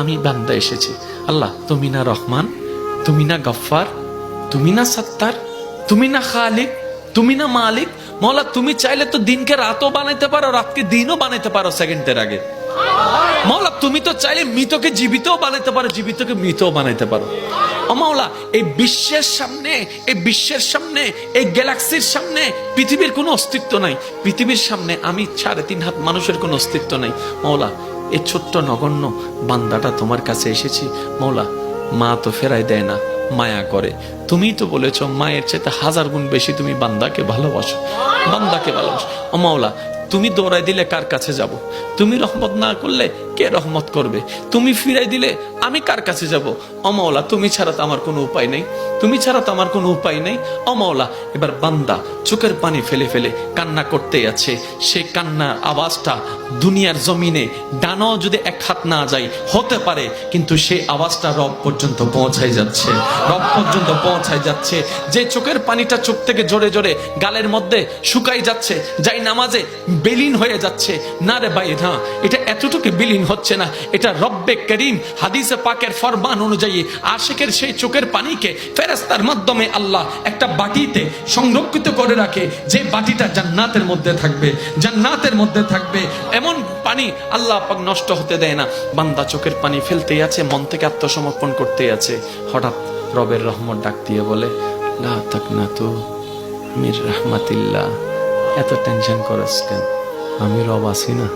আমি বান্দা এসেছি। আল্লাহ তুমি না রহমান, তুমি না গফফার, তুমি না সত্তার, তুমি না খালিক, তুমি না মালিক। মৌলা তুমি চাইলে তো দিনকে রাতও বানাইতে পারো, রাতকে দিনও বানাইতে পারো সেকেন্ডের আগে। মৌলা তুমি তো চাইলে মৃতকে জীবিতও বানাইতে পারো, জীবিতকে মৃতও বানাইতে পারো। ও মাওলা, এই বিশ্বের সামনে, এই বিশ্বের সামনে, এই গ্যালাক্সির সামনে পৃথিবীর কোনো অস্তিত্ব নাই। পৃথিবীর সামনে আমি 3.5 হাত মানুষের কোনো অস্তিত্ব নাই। মৌলা এই ছোট্ট নগণ্য বান্দাটা তোমার কাছে এসেছি। মৌলা মা তো ফেরাই দেয় না, মায়া করে। তুমিই তো বলেছ মায়ের চেয়ে 1000 গুণ বেশি তুমি বান্দাকে ভালোবাসো, বান্দাকে ভালোবাসো। ও মাওলা তুমি দৌড়াই দিলে কার কাছে যাব? তুমি রহমত না করলে কে রহমত করবে? তুমি ফিরাই দিলে আমি কার কাছে যাব? ও মাওলা তুমি ছাড়া তো আমার কোনো উপায় নেই, তুমি ছাড়া তো আমার কোনো উপায় নেই। ও মাওলা এবার বান্দা চোখের পানি ফেলে ফেলে কান্না করতে আছে। সেই কান্নার আওয়াজটা দুনিয়ার জমিনে ডানাও যদি 1 হাত না যায় হতে পারে, কিন্তু সেই আওয়াজটা রব পর্যন্ত পৌঁছায় যাচ্ছে, রব পর্যন্ত পৌঁছায় যাচ্ছে। যে চোখের পানিটা চোখ থেকে জোরে জোরে গালের মধ্যে শুকাই যাচ্ছে, যাই নামাজে বিলীন হয়ে যাচ্ছে। না রে ভাই, না, এটা এতটুকু বিলীন হচ্ছে না, এটা রব্বে করিম হাদিসে পাকের ফরমান অনুযায়ী আশিকের সেই চোখের পানিকে ফেরেশতার মাধ্যমে আল্লাহ একটা বাটিতে সংরক্ষিত করে রাখে, যে বাটিটা জান্নাতের মধ্যে থাকবে, জান্নাতের মধ্যে থাকবে। এমন পানি আল্লাহ পাক নষ্ট হতে দেয় না। বান্দা চোখের পানি ফেলতেই আছে, মন থেকে আত্মসমর্পণ করতেই আছে। হঠাৎ রবের রহমত ডাক দিয়ে বলে, লা তাকনাতু মির রাহমাতিল্লাহ। এত টেনশন করস কেন? আমি রব আছি না।